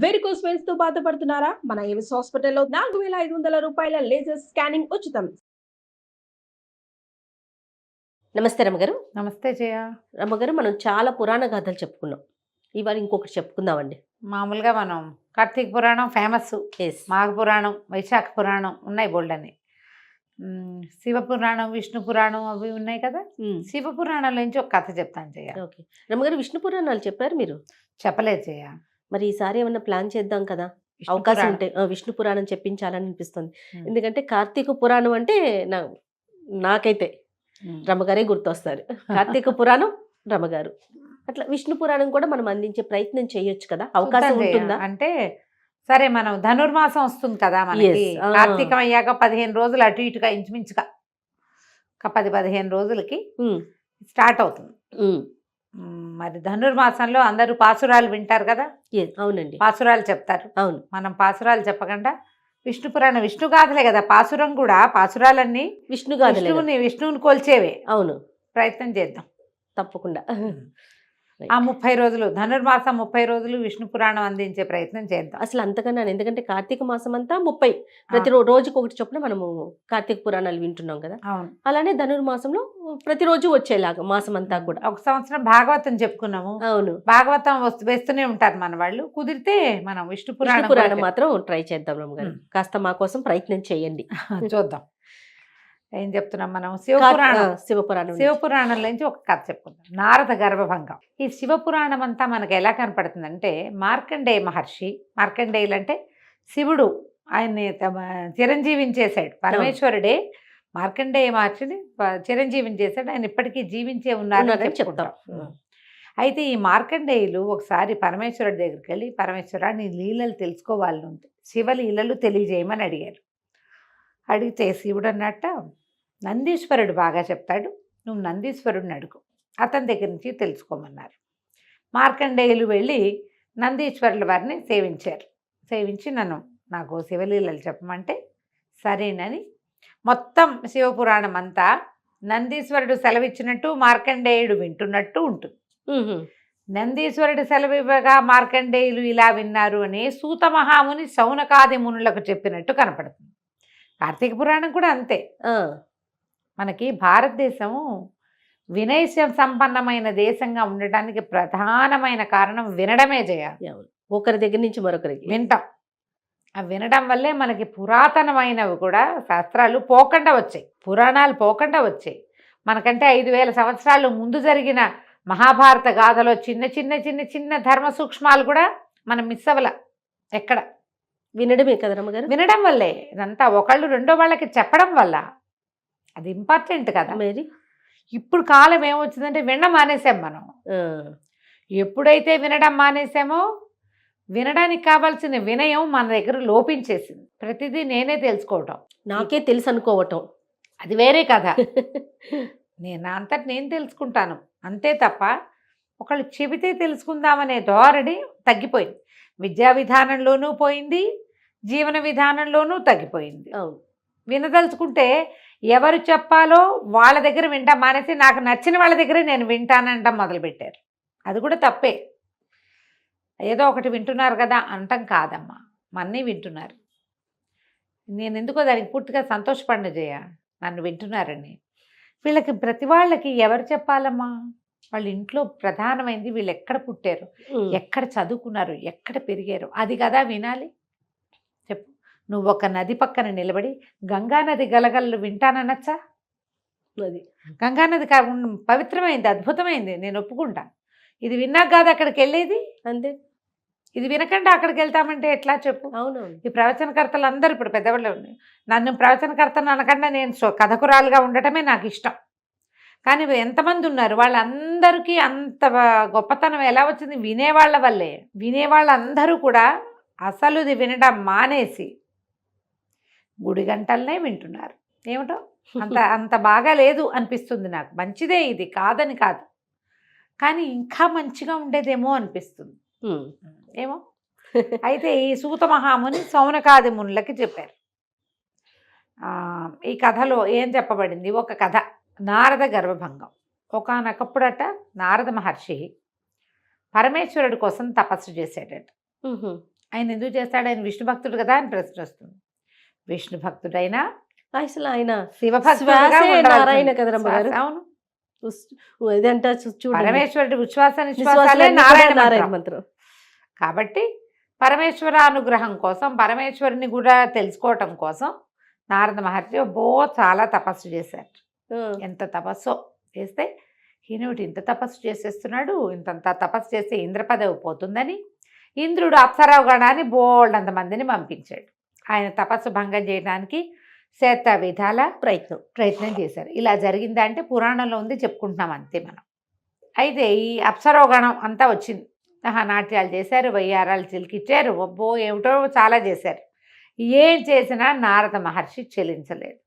Varicose veins తో బాధపడుతున్నారా? మన ఏవిస్ హాస్పిటల్లో 4500 రూపాయల లేజర్ స్కానింగ్ ఉచితం. నమస్తే రమ్మగారు. నమస్తే జయ. రమ్మగారు, మనం చాలా పురాణ గాథలు చెప్పుకున్నాం. ఇవాళ ఇంకొకటి చెప్పుకుందామండి. మామూలుగా మనం కార్తీక పురాణం ఫేమస్, మాఘ పురాణం, వైశాఖ పురాణం ఉన్నాయి బోల్డని. శివ పురాణం, విష్ణు పురాణం అవి ఉన్నాయి కదా. శివ పురాణంలో నుంచి ఒక కథ చెప్తాను జయ. ఓకే రమ్మగారు, విష్ణు పురాణాలు చెప్పారు మీరు? చెప్పలేదు జయ. మరి ఈసారి ఏమన్నా ప్లాన్ చేద్దాం కదా, అవకాశం ఉంటే. విష్ణు పురాణం చెప్పించాలని అనిపిస్తుంది. ఎందుకంటే కార్తీక పురాణం అంటే నాకైతే రమ్మగారే గుర్తొస్తారు. కార్తీక పురాణం రమ్మగారు, అట్లా విష్ణు పురాణం కూడా మనం అందించే ప్రయత్నం చేయొచ్చు కదా, అవకాశం ఉంటుందా? అంటే సరే, మనం ధనుర్మాసం వస్తుంది కదా మనకి. కార్తీకం అయ్యాక 15 రోజులు అటు ఇటుగా ఇంచుమించుగా 10-15 రోజులకి స్టార్ట్ అవుతుంది. మరి ధనుర్మాసంలో అందరూ పాసురాలు వింటారు కదా. అవునండి, పాసురాలు చెప్తారు. అవును, మనం పాసురాలు చెప్పకుండా విష్ణు పురాణం, విష్ణు గాథలే కదా. పాసురం కూడా, పాసురాలన్నీ విష్ణువుని కొల్చేవే. అవును, ప్రయత్నం చేద్దాం తప్పకుండా. ఆ 30 రోజులు, ధనుర్మాసం 30 రోజులు విష్ణు పురాణం అందించే ప్రయత్నం చేద్దాం. అసలు అంతకన్నా, ఎందుకంటే కార్తీక మాసం అంతా 30, ప్రతి రోజుకి ఒకటి చొప్పున మనము కార్తీక పురాణాలు వింటున్నాం కదా. అవును, అలానే ధనుర్మాసంలో ప్రతిరోజు వచ్చేలాగా మాసం అంతా కూడా. ఒక సంవత్సరం భాగవతం చెప్పుకున్నాము. అవును, భాగవతం వేస్తూనే ఉంటారు మన వాళ్ళు. కుదిరితే మనం విష్ణు పురాణం మాత్రం ట్రై చేద్దాం రమ్మగారు. కాస్త మా కోసం ప్రయత్నం చేయండి. చూద్దాం ఏం చెప్తున్నాం మనం. శివపురాణం నుంచి ఒక కథ చెప్పుకుందాం. నారద గర్భభంగం. ఈ శివపురాణం అంతా మనకు ఎలా కనపడుతుందంటే, మార్కండేయ మహర్షి, మార్కండేయులు అంటే శివుడు, ఆయన్ని చిరంజీవించేశాడు. పరమేశ్వరుడే మార్కండేయ మహర్షిని చిరంజీవించేశాడు. ఆయన ఇప్పటికీ జీవించే ఉన్నారని చెప్తాం. అయితే ఈ మార్కండేయులు ఒకసారి పరమేశ్వరుడి దగ్గరికి వెళ్ళి, పరమేశ్వర నీ లీలలు తెలుసుకోవాలని ఉంది, శివలీలలు తెలియజేయమని అడిగారు. అడిగితే శివుడు అన్నట్ట, నందీశ్వరుడు బాగా చెప్తాడు, నువ్వు నందీశ్వరుడిని అడుగు, అతని దగ్గర నుంచి తెలుసుకోమన్నారు. మార్కండేయులు వెళ్ళి నందీశ్వరుల వారిని సేవించారు. సేవించి నాకు శివలీలలు చెప్పమంటే సరేనని మొత్తం శివపురాణం అంతా నందీశ్వరుడు సెలవిచ్చినట్టు మార్కండేయుడు వింటున్నట్టు ఉంటుంది. నందీశ్వరుడు సెలవివ్వగా మార్కండేయులు ఇలా విన్నారు అని సూత మహాముని శౌనకాది మునులకు చెప్పినట్టు కనపడుతుంది. కార్తీక పురాణం కూడా అంతే. మనకి భారతదేశము వినయ సంపన్నమైన దేశంగా ఉండటానికి ప్రధానమైన కారణం వినడమే చేయాలి. ఒకరి దగ్గర నుంచి మరొకరికి వింటాం. ఆ వినడం వల్లే మనకి పురాతనమైనవి కూడా శాస్త్రాలు పోకుండా వచ్చాయి, పురాణాలు పోకుండా వచ్చాయి. మనకంటే 5000 సంవత్సరాలు ముందు జరిగిన మహాభారత గాథలో చిన్న చిన్న చిన్న చిన్న ధర్మ సూక్ష్మాలు కూడా మనం మిస్ అవ్వల. ఎక్కడ వినడమే కదా రమ్మగారు. వినడం వల్లే ఇదంతా. ఒకళ్ళు రెండో వాళ్ళకి చెప్పడం వల్ల అది ఇంపార్టెంట్ కదా. మరి ఇప్పుడు కాలం ఏమొచ్చిందంటే వినడం మానేసాం మనం. ఎప్పుడైతే వినడం మానేసామో, వినడానికి కావాల్సిన వినయం మన దగ్గర లోపించేసింది. ప్రతిదీ నేనే తెలుసుకోవటం, నాకే తెలుసు అనుకోవటం, అది వేరే కదా. నేను అంతటి నేను తెలుసుకుంటాను అంతే తప్ప ఒకళ్ళు చెబితే తెలుసుకుందామనే ధోరణి తగ్గిపోయింది. విద్యా విధానంలోనూ పోయింది, జీవన విధానంలోనూ తగ్గిపోయింది. వినదలుచుకుంటే ఎవరు చెప్పాలో వాళ్ళ దగ్గర వింటాం మానేసి నాకు నచ్చిన వాళ్ళ దగ్గరే నేను వింటానంటాం మొదలుపెట్టారు. అది కూడా తప్పే. ఏదో ఒకటి వింటున్నారు కదా అంటాం కాదమ్మా, మన్నీ వింటున్నారు. నేను ఎందుకో దానికి పూర్తిగా సంతోషపడిన జయ, నన్ను వింటున్నారని. వీళ్ళకి ప్రతి వాళ్ళకి ఎవరు చెప్పాలమ్మా? వాళ్ళ ఇంట్లో ప్రధానమైంది వీళ్ళు ఎక్కడ పుట్టారు, ఎక్కడ చదువుకున్నారు, ఎక్కడ పెరిగారు, అది కదా వినాలి. చెప్పు, నువ్వు ఒక నది పక్కన నిలబడి గంగానది గలగలలు వింటాననొచ్చా? అది గంగానది పవిత్రమైంది, అద్భుతమైంది, నేను ఒప్పుకుంటా. ఇది విన్నాక కాదు అక్కడికి వెళ్ళేది. అంతే. ఇది వినకుండా అక్కడికి వెళ్తామంటే ఎట్లా చెప్పు? అవునవును. ఈ ప్రవచనకర్తలు అందరూ ఇప్పుడు పెద్దవాళ్ళు ఉన్నాయి. నన్ను ప్రవచనకర్తను అనకుండా నేను కథకురాలుగా ఉండటమే నాకు ఇష్టం. కానీ ఎంతమంది ఉన్నారు, వాళ్ళందరికీ అంత గొప్పతనం ఎలా వచ్చింది? వినేవాళ్ళ వల్లే. వినేవాళ్ళందరూ కూడా అసలు ఇది వినడం మానేసి గుడి గంటలనే వింటున్నారు. ఏమిటో అంత బాగా లేదు అనిపిస్తుంది నాకు. మంచిదే, ఇది కాదని కాదు, కానీ ఇంకా మంచిగా ఉండేదేమో అనిపిస్తుంది. ఏమో. అయితే ఈ సూత మహాముని శౌనకాది మునులకి చెప్పారు. ఈ కథలో ఏం చెప్పబడింది? ఒక కథ, నారద గర్భభంగం. ఒకానొకప్పుడట నారద మహర్షి పరమేశ్వరుడి కోసం తపస్సు చేశాడట. ఆయన ఎందుకు చేస్తాడు, ఆయన విష్ణు భక్తుడు కదా అని ప్రశ్న వస్తుంది. విష్ణు భక్తుడైనా అసలు ఆయన శివభక్తుడుగా శ్వాసే ఉండవలసింది. నారాయణ కదా రమ్మగారు. అవును, ఇదంతా చూడండి, పరమేశ్వరుడి ఉచ్ఛ్వాస నిశ్వాసాలే విశ్వాసాలన్నీ నారాయణ కూడా నారాయణ మంత్రం. మంత్రం. కాబట్టి పరమేశ్వర అనుగ్రహం కోసం, పరమేశ్వరుని కూడా తెలుసుకోవటం కోసం నారద మహర్షి చాలా తపస్సు చేశారు. ఆ, ఎంత తపస్సో చేస్తే ఈయనటి ఇంత తపస్సు చేసేస్తున్నాడు, ఇంతంత తపస్సు చేస్తే ఇంద్ర పదవి పోతుందని ఇంద్రుడు అప్సరావు గణాన్ని బోల్డంత మందిని పంపించాడు. ఆయన తపస్సు భంగం చేయడానికి శత విధాల ప్రయత్నం చేశారు. ఇలా జరిగిందా అంటే పురాణంలో ఉంది, చెప్పుకుంటున్నాం అంతే మనం. అయితే ఈ అప్సరావు గణం అంతా వచ్చింది. నాట్యాలు చేశారు, వయ్యారాలు చిలికిచ్చారు, ఒబ్బో ఏమిటో చాలా చేశారు. ఏం చేసినా నారద మహర్షి చెలించలేదు.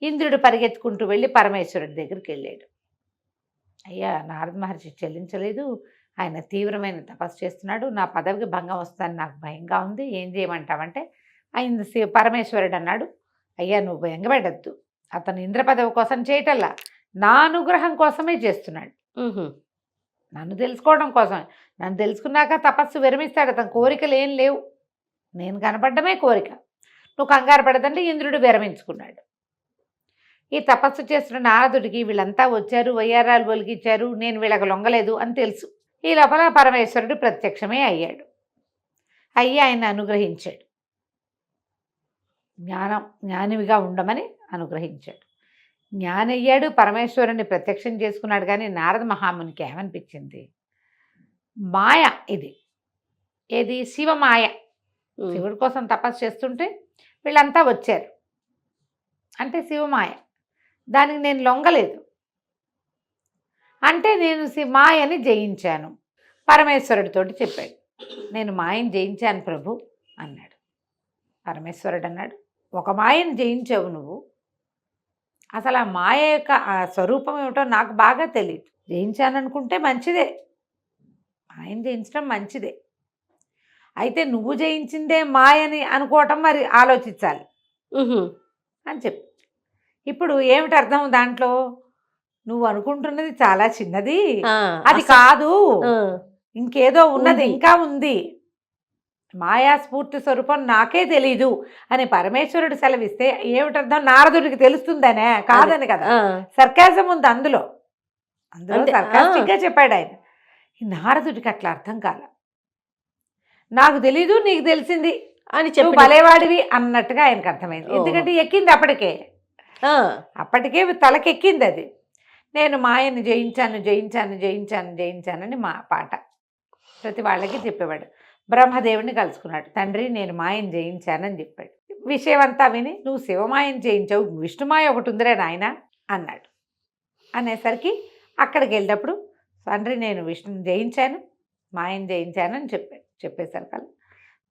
ఇంద్రుడు పరిగెత్తుకుంటూ వెళ్ళి పరమేశ్వరుడి దగ్గరికి వెళ్ళాడు. అయ్యా, నారద మహర్షి చెల్లించలేదు, ఆయన తీవ్రమైన తపస్సు చేస్తున్నాడు, నా పదవికి భంగం వస్తుందని నాకు భయంగా ఉంది, ఏం చేయమంటావంటే ఆయన పరమేశ్వరుడు అన్నాడు, అయ్యా నువ్వు భయంగపెట్టద్దు, అతను ఇంద్ర పదవి కోసం చేయటల్లా నా అనుగ్రహం కోసమే చేస్తున్నాడు, నన్ను తెలుసుకోవడం కోసమే. నన్ను తెలుసుకున్నాక తపస్సు విరమిస్తాడు, అతని కోరికలు ఏం లేవు, నేను కనపడ్డమే కోరిక, నువ్వు కంగారు పడదంటే ఇంద్రుడు విరమించుకున్నాడు. ఈ తపస్సు చేస్తున్న నారదుడికి వీళ్ళంతా వచ్చారు, వయ్యారాలు ఒలికిచ్చారు, నేను వీళ్ళకి లొంగలేదు అని తెలుసు. ఈ లోపల పరమేశ్వరుడు ప్రత్యక్షమే అయ్యాడు. అయ్యి ఆయన అనుగ్రహించాడు, జ్ఞానివిగా ఉండమని అనుగ్రహించాడు. జ్ఞాని అయ్యాడు, పరమేశ్వరుని ప్రత్యక్షం చేసుకున్నాడు. కానీ నారద మహామునికి ఏమనిపించింది, మాయ ఇది, ఏది శివమాయ. శివుడి కోసం తపస్సు చేస్తుంటే వీళ్ళంతా వచ్చారు అంటే శివమాయ, దానికి నేను లొంగలేదు అంటే నేను మాయని జయించాను. పరమేశ్వరుడితోటి చెప్పాడు, నేను మాయని జయించాను ప్రభు అన్నాడు. పరమేశ్వరుడు అన్నాడు, ఒక మాయని జయించావు నువ్వు, అసలు ఆ మాయ యొక్క ఆ స్వరూపం ఏమిటో నాకు బాగా తెలియదు. జయించాననుకుంటే మంచిదే, మాయని జయించడం మంచిదే, అయితే నువ్వు జయించిందే మాయని అనుకోవటం మరి ఆలోచించాలి అని చెప్పి. ఇప్పుడు ఏమిటి అర్థం దాంట్లో, నువ్వు అనుకుంటున్నది చాలా చిన్నది, అది కాదు, ఇంకేదో ఉన్నది, ఇంకా ఉంది, మాయా స్ఫూర్తి స్వరూపం నాకే తెలీదు అని పరమేశ్వరుడు సెలవిస్తే ఏమిటర్థం, నారదుడికి తెలుస్తుందనే కాదని కదా, సర్కాజం ఉంది అందులో సర్కాస్టిక్గా చెప్పాడు ఆయన. ఈ నారదుడికి అట్లా అర్థం కాల, నాకు తెలీదు నీకు తెలిసింది అని చెప్పి భలేవాడివి అన్నట్టుగా ఆయనకు అర్థమైంది. ఎందుకంటే ఎక్కింది అప్పటికే తలకెక్కింది అది. నేను మాయని జయించాను జయించాను జయించాను జయించానని మా పాట ప్రతి వాళ్ళకి చెప్పేవాడు. బ్రహ్మదేవుని కలుసుకున్నాడు, తండ్రి నేను మాయని జయించానని చెప్పాడు. విషయం అంతా విని, నువ్వు శివమాయని జయించావు, విష్ణుమాయ ఒకటి ఉందిరే నాయన అన్నాడు. అనేసరికి అక్కడికి వెళ్ళినప్పుడు తండ్రి నేను విష్ణుని జయించాను, మాయని జయించానని చెప్పాడు. చెప్పేసరికి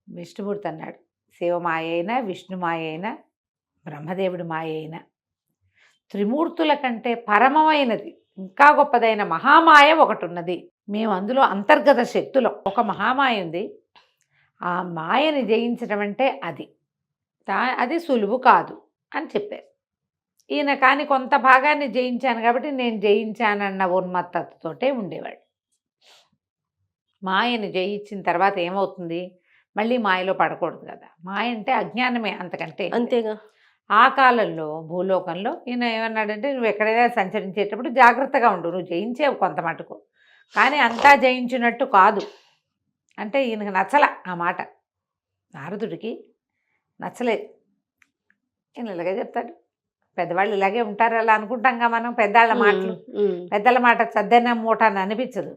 విష్ణుమూర్తి అన్నాడు, శివమాయ అయినా విష్ణుమాయ అయినా బ్రహ్మదేవుడి మాయ అయినా త్రిమూర్తుల కంటే పరమమైనది ఇంకా గొప్పదైన మహామాయ ఒకటి ఉన్నది. మేము అందులో అంతర్గత శక్తులు ఒక మహామాయ ఉంది, ఆ మాయని జయించడం అంటే అది సులువు కాదు అని చెప్పారు. ఈయన కానీ కొంత భాగాన్ని జయించాను కాబట్టి నేను జయించానన్న ఉన్మత్తతోటే ఉండేవాడు. మాయని జయించిన తర్వాత ఏమవుతుంది, మళ్ళీ మాయలో పడకూడదు కదా, మాయ అంటే అజ్ఞానమే, అంతకంటే అంతేగా. ఆ కాలంలో భూలోకంలో ఈయన ఏమన్నాడంటే, నువ్వు ఎక్కడైనా సంచరించేటప్పుడు జాగ్రత్తగా ఉండు, నువ్వు జయించేవు కొంత మటుకు, కానీ అంతా జయించినట్టు కాదు అంటే ఈయనకు నచ్చల ఆ మాట, నారదుడికి నచ్చలేదు. ఈయన ఇలాగే చెప్తాడు, పెద్దవాళ్ళు ఇలాగే ఉంటారు అలా అనుకుంటాంగా మనం, పెద్దాళ్ళ మాటలు, పెద్దల మాట చద్దన్న మూట అని అనిపించదు,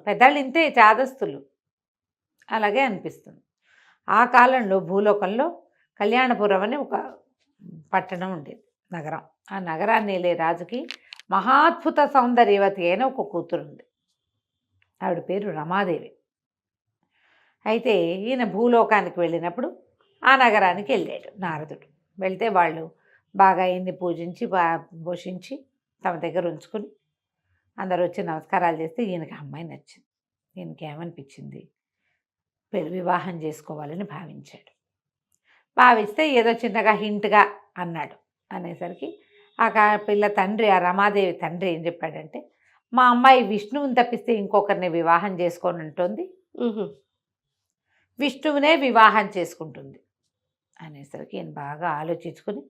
పెద్దవాళ్ళు ఇంతే చాదస్తులు, అలాగే అనిపిస్తుంది. ఆ కాలంలో భూలోకంలో కళ్యాణపురం అని ఒక పట్టణం ఉండేది, నగరం. ఆ నగరాన్ని వెళ్ళే రాజుకి మహాద్భుత సౌందర్యవతి అయిన ఒక కూతురు ఉంది, ఆవిడ పేరు రమాదేవి. అయితే ఈయన భూలోకానికి వెళ్ళినప్పుడు ఆ నగరానికి వెళ్ళాడు నారదుడు. వెళ్తే వాళ్ళు బాగా ఈయన్ని పూజించి పోషించి తమ దగ్గర ఉంచుకుని అందరూ వచ్చి నమస్కారాలు చేస్తే ఈయనకి అమ్మాయి నచ్చింది. ఈయనకి ఏమనిపించింది, వివాహం చేసుకోవాలని భావించాడు. భావిస్తే ఏదో చిన్నగా హింట్గా అన్నాడు. అనేసరికి ఆ పిల్ల తండ్రి, ఆ రమాదేవి తండ్రి ఏం చెప్పాడంటే, మా అమ్మాయి విష్ణువుని తప్పిస్తే ఇంకొకరిని వివాహం చేసుకొని ఉంటుంది, విష్ణువునే వివాహం చేసుకుంటుంది అనేసరికి ఈయన బాగా ఆలోచించుకుని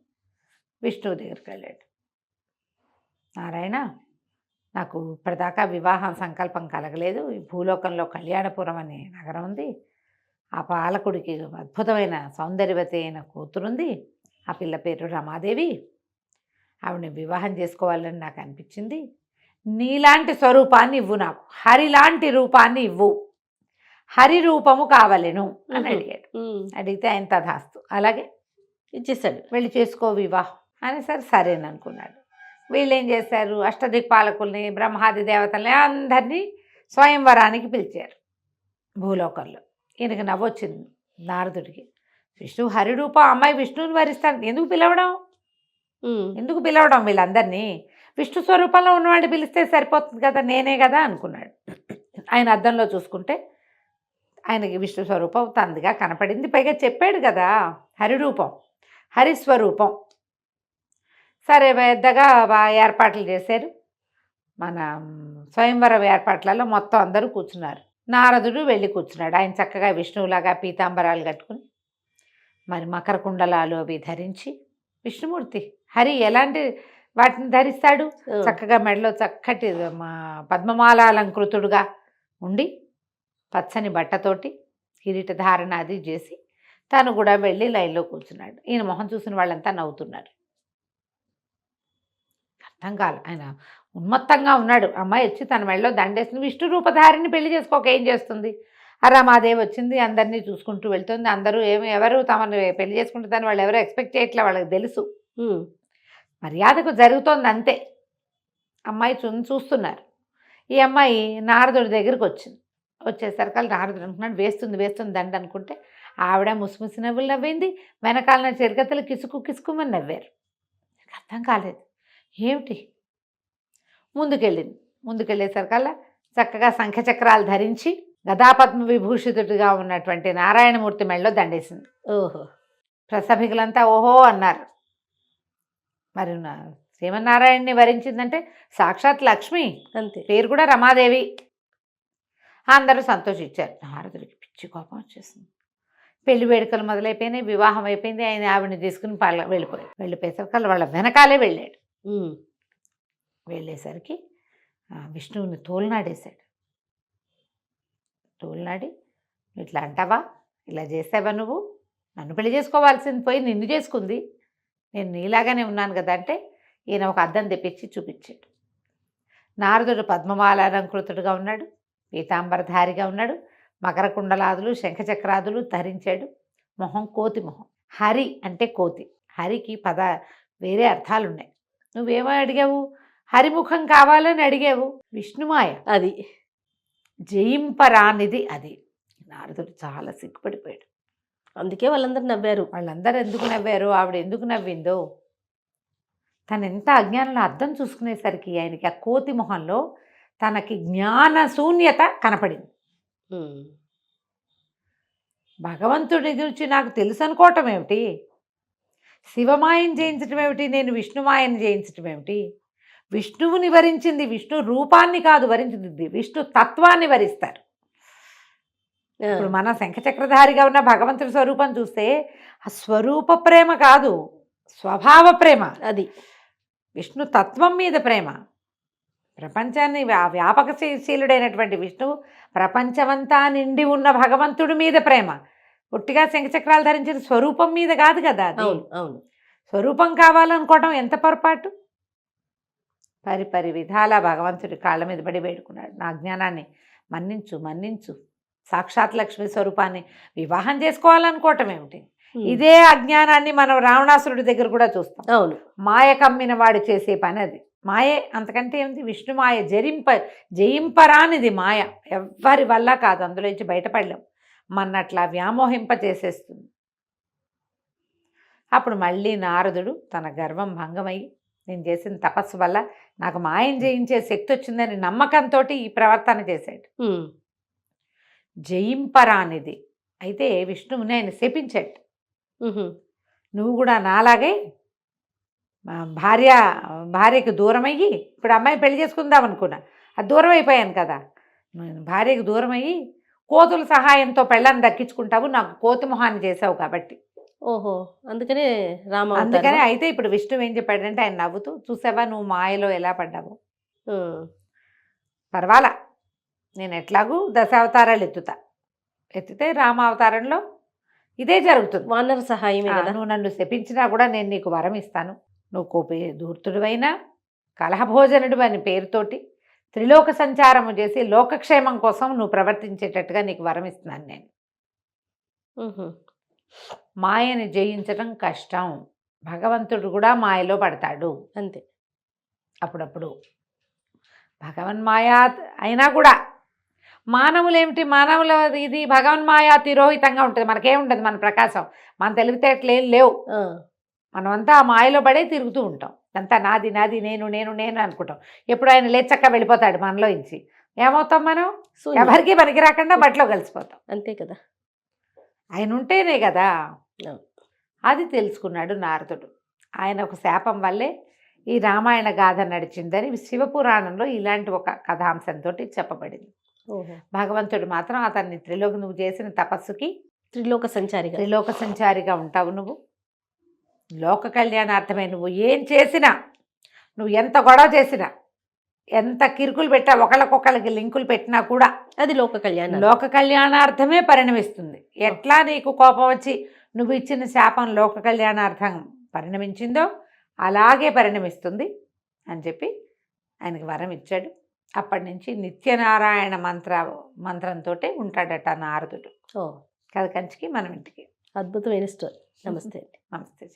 విష్ణువు దగ్గరికి వెళ్ళాడు. నారాయణ, నాకు ఇప్పటిదాకా వివాహం సంకల్పం కలగలేదు. ఈ భూలోకంలో కళ్యాణపురం అనే నగరం ఉంది. ఆ పాలకుడికి అద్భుతమైన సౌందర్యవతి అయిన కూతురుంది. ఆ పిల్ల పేరు రమాదేవి. ఆవిడని వివాహం చేసుకోవాలని నాకు అనిపించింది. నీలాంటి స్వరూపాన్ని ఇవ్వు, నాకు హరిలాంటి రూపాన్ని ఇవ్వు, హరి రూపము కావలెను అని అడిగాడు. అడిగితే ఆయన తథాస్తు, అలాగే ఇచ్చేసాడు. వెళ్ళి చేసుకో వివాహం అని. సరేననుకున్నాడు. వీళ్ళు ఏం చేశారు, అష్టదిక్పాలకుల్ని, బ్రహ్మాది దేవతల్ని అందరినీ స్వయంవరానికి పిలిచారు భూలోకంలో. ఈయనకి నవ్వొచ్చింది నారదుడికి. విష్ణువు హరిరూపం, అమ్మాయి విష్ణువుని వరిస్తాను, ఎందుకు పిలవడం వీళ్ళందరినీ? విష్ణు స్వరూపంలో ఉన్నవాడిని పిలిస్తే సరిపోతుంది కదా, నేనే కదా అనుకున్నాడు. ఆయన అద్దంలో చూసుకుంటే ఆయనకి విష్ణు స్వరూపం తందిగా కనపడింది. పైగా చెప్పాడు కదా హరిరూపం, హరిస్వరూపం. సరే, పెద్దగా ఏర్పాట్లు చేశారు. మన స్వయంవరం ఏర్పాట్లలో మొత్తం అందరూ కూర్చున్నారు. నారదుడు వెళ్ళి కూర్చున్నాడు. ఆయన చక్కగా విష్ణువులాగా పీతాంబరాలు కట్టుకుని, మరి మకర కుండలాలు అవి ధరించి, విష్ణుమూర్తి హరి ఎలాంటి వాటిని ధరిస్తాడు, చక్కగా మెడలో చక్కటి పద్మమాలాలంకృతుడుగా ఉండి, పచ్చని బట్టతోటి కిరీట ధారణ అది చేసి తను కూడా వెళ్ళి లైన్లో కూర్చున్నాడు. ఈయన మొహం చూసిన వాళ్ళంతా నవ్వుతున్నారు. అర్థం కాదు, ఆయన ఉన్మత్తంగా ఉన్నాడు. అమ్మాయి వచ్చి తన మెడలో దండేసింది. విష్ణు రూపధారిని పెళ్లి చేసుకోక ఏం చేస్తుంది? రమాదేవి వచ్చింది, అందరినీ చూసుకుంటూ వెళ్తుంది. అందరూ ఎవరు తమను పెళ్లి చేసుకుంటుందని వాళ్ళు ఎవరో ఎక్స్పెక్ట్ చేయట్లే, వాళ్ళకి తెలుసు. మర్యాదకు జరుగుతోంది అంతే. అమ్మాయి చూస్తున్నారు. ఈ అమ్మాయి నారదుడి దగ్గరికి వచ్చింది. వచ్చేసరికి నారదుడు అనుకున్నాడు, వేస్తుంది దండ అనుకుంటే, ఆవిడ ముసిముసి నవ్వులు నవ్వింది. వెనకాలన చెరికత్తలు కిసుకుమని నవ్వారు. అర్థం కాలేదు, ఏమిటి? ముందుకెళ్ళేసరికల్లా చక్కగా శంఖచక్రాలు ధరించి గదాపద్మ విభూషితుడిగా ఉన్నటువంటి నారాయణమూర్తి మెడలో దండేసింది. ఓహో! ప్రసభికులంతా ఓహో అన్నారు. మరి శ్రీమన్నారాయణని వరించిందంటే సాక్షాత్ లక్ష్మి, అంతే, పేరు కూడా రమాదేవి. అందరూ సంతోషించారు. నారదుడికి పిచ్చి కోపం వచ్చేసింది. పెళ్లి వేడుకలు మొదలైపోయినాయి, వివాహం అయిపోయింది. ఆయన ఆవిడని తీసుకుని వెళ్ళిపోయేసరికి వాళ్ళ వెనకాలే వెళ్ళాడు. వెళ్ళేసరికి విష్ణువుని తోలునాడేశాడు. తోలునాడి, ఇట్లా అంటావా, ఇలా చేసావా, నువ్వు నన్ను పెళ్లి చేసుకోవాల్సింది పోయి నిన్ను చేసుకుంది, నేను నీలాగానే ఉన్నాను కదా అంటే, ఈయన ఒక అద్దం తెప్పించి చూపించాడు. నారదుడు పద్మమాలాలంకృతుడుగా ఉన్నాడు, పీతాంబరధారిగా ఉన్నాడు, మకర కుండలాదులు శంఖచక్రాదులు ధరించాడు. మొహం కోతి మొహం. హరి అంటే కోతి. హరికి వేరే అర్థాలున్నాయి. నువ్వేమో అడిగావు, హరిముఖం కావాలని అడిగావు. విష్ణుమాయ అది, జయింపరానిది అది. నారదుడు చాలా సిగ్గుపడిపోయాడు. అందుకే వాళ్ళందరూ నవ్వారు. వాళ్ళందరూ ఎందుకు నవ్వారు, ఆవిడ ఎందుకు నవ్విందో, తను ఎంత అజ్ఞానంలో అర్థం చూసుకునేసరికి ఆయనకి ఆ కోతి మొహంలో తనకి జ్ఞాన శూన్యత కనపడింది. భగవంతుడి గురించి నాకు తెలుసు అనుకోవటం ఏమిటి, శివమాయను జయించటం ఏమిటి, నేను విష్ణుమాయను జయించటం ఏమిటి? విష్ణువుని వరించింది విష్ణు రూపాన్ని కాదు వరించింది, విష్ణు తత్వాన్ని వరిస్తారు. ఇప్పుడు మన శంఖచక్రధారిగా ఉన్న భగవంతుడి స్వరూపం చూస్తే ఆ స్వరూప ప్రేమ కాదు, స్వభావ ప్రేమ. అది విష్ణు తత్వం మీద ప్రేమ. ప్రపంచాన్ని వ్యాపకశీలుడైనటువంటి విష్ణువు ప్రపంచమంతా నిండి ఉన్న భగవంతుడి మీద ప్రేమ. ఒట్టిగా శంఖచక్రాలు ధరించిన స్వరూపం మీద కాదు కదా అది. అవును. స్వరూపం కావాలనుకోవటం ఎంత పొరపాటు. పరిపరి విధాల భగవంతుడి కాళ్ళ మీద పడి వేడుకున్నాడు, నా జ్ఞానాన్ని మన్నించు, సాక్షాత్ లక్ష్మి స్వరూపాన్ని వివాహం చేసుకోవాలనుకోవటం ఏమిటి? ఇదే అజ్ఞానాన్ని మనం రావణాసురుడి దగ్గర కూడా చూస్తాం. అవును, మాయ కమ్మిన వాడు చేసే పని అది. మాయే, అంతకంటే ఏమిటి? విష్ణు మాయ జయింపరానిది మాయ, ఎవ్వరి వల్ల కాదు, అందులో నుంచి బయటపడలేం. మన్నట్లా వ్యామోహింప చేసేస్తుంది. అప్పుడు మళ్ళీ నారదుడు తన గర్వం భంగమయ్యి, నేను చేసిన తపస్సు వల్ల నాకు మాయం జయించే శక్తి వచ్చిందని నమ్మకంతో ఈ ప్రవర్తన చేశాడు. జయింపరానిది. అయితే విష్ణువుని ఆయన శపించాడు, నువ్వు కూడా నాలాగే భార్యకు దూరమయ్యి, ఇప్పుడు అమ్మాయి పెళ్లి చేసుకుందాం అనుకున్నా, అది దూరం అయిపోయాను కదా, భార్యకు దూరమయ్యి కోతుల సహాయంతో పెళ్ళాన్ని దక్కించుకుంటావు, నాకు కోతి మొహాన్ని చేసావు కాబట్టి. ఓహో, అందుకనే రామ అందుకనే అయితే ఇప్పుడు విష్ణువు ఏం చెప్పాడంటే ఆయన నవ్వుతూ, చూసావా నువ్వు మాయలో ఎలా పడ్డావు, పర్వాలా నేను ఎట్లాగూ దశావతారాలు ఎత్తితే రామావతారంలో ఇదే జరుగుతుంది. వానర సహాయమే కదా. నువ్వు నన్ను శపించినా కూడా నేను నీకు వరం ఇస్తాను. నువ్వు ధూర్తుడివైనా కలహభోజనుడు అని పేరుతోటి త్రిలోక సంచారము చేసి లోకక్షేమం కోసం నువ్వు ప్రవర్తించేటట్టుగా నీకు వరం ఇస్తున్నాను నేను. మాయని జయించడం కష్టం, భగవంతుడు కూడా మాయలో పడతాడు అంతే. అప్పుడప్పుడు భగవన్మాయా అయినా కూడా మానవులేమిటి, మానవుల ఇది భగవన్మాయా తిరోహితంగా ఉంటుంది. మనకేముంటుంది, మన ప్రకాశం, మన తెలివితేటలు ఏం లేవు. మనమంతా ఆ మాయలో పడే తిరుగుతూ ఉంటాం. అంతా నాది నాది, నేను నేను నేను అనుకుంటాం. ఎప్పుడు ఆయన లేచక్క వెళ్ళిపోతాడు మనలో ఇంచి, ఏమవుతాం మనం, ఎవరికి పనికి రాకుండా బట్టలో కలిసిపోతాం. అంతే కదా. ఆయన ఉంటేనే కదా. అది తెలుసుకున్నాడు నారదుడు. ఆయన ఒక శాపం వల్లే ఈ రామాయణ గాథ నడిచిందని శివపురాణంలో ఇలాంటి ఒక కథాంశంతో చెప్పబడింది. భగవంతుడు మాత్రం అతన్ని నువ్వు చేసిన తపస్సుకి త్రిలోక సంచారిగా ఉంటావు, నువ్వు లోక కళ్యాణార్థమే. నువ్వు ఏం చేసినా, నువ్వు ఎంత గొడవ చేసినా, ఎంత కిరుకులు పెట్టా, ఒకళ్ళకొకళ్ళకి లింకులు పెట్టినా కూడా అది లోక కళ్యాణార్థమే పరిణమిస్తుంది. ఎట్లా నీకు కోపం వచ్చి నువ్వు ఇచ్చిన శాపం లోక కళ్యాణార్థం పరిణమించిందో అలాగే పరిణమిస్తుంది అని చెప్పి ఆయనకి వరం ఇచ్చాడు. అప్పటి నుంచి నిత్యనారాయణ మంత్రంతో ఉంటాడట నారదుడు. కథ కంచికి మనం ఇంటికి. అద్భుతమైన స్టోరీ. నమస్తే. నమస్తే.